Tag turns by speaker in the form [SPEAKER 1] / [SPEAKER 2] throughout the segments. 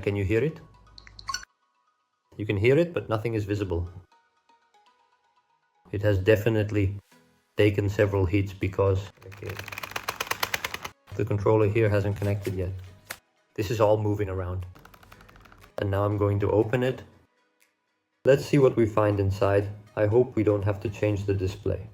[SPEAKER 1] Can you hear it? You can hear it, but nothing is visible. It has definitely taken several heats because the controller here hasn't connected yet. This is all moving around. And now I'm going to open it. Let's see what we find inside. I hope we don't have to change the display.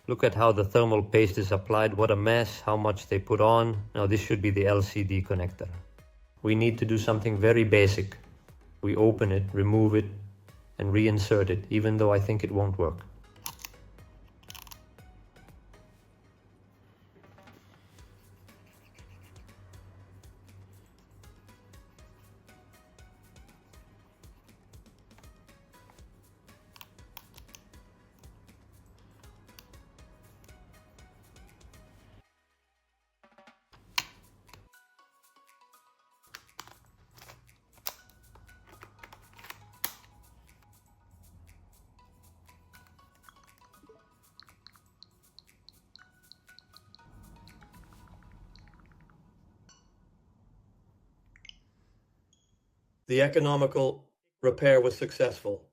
[SPEAKER 1] Look at how the thermal paste is applied. What a mess, how much they put on. Now this should be the LCD connector. We need to do something very basic. We open it, remove it, and reinsert it, even though I think it won't work.
[SPEAKER 2] The economical repair was successful.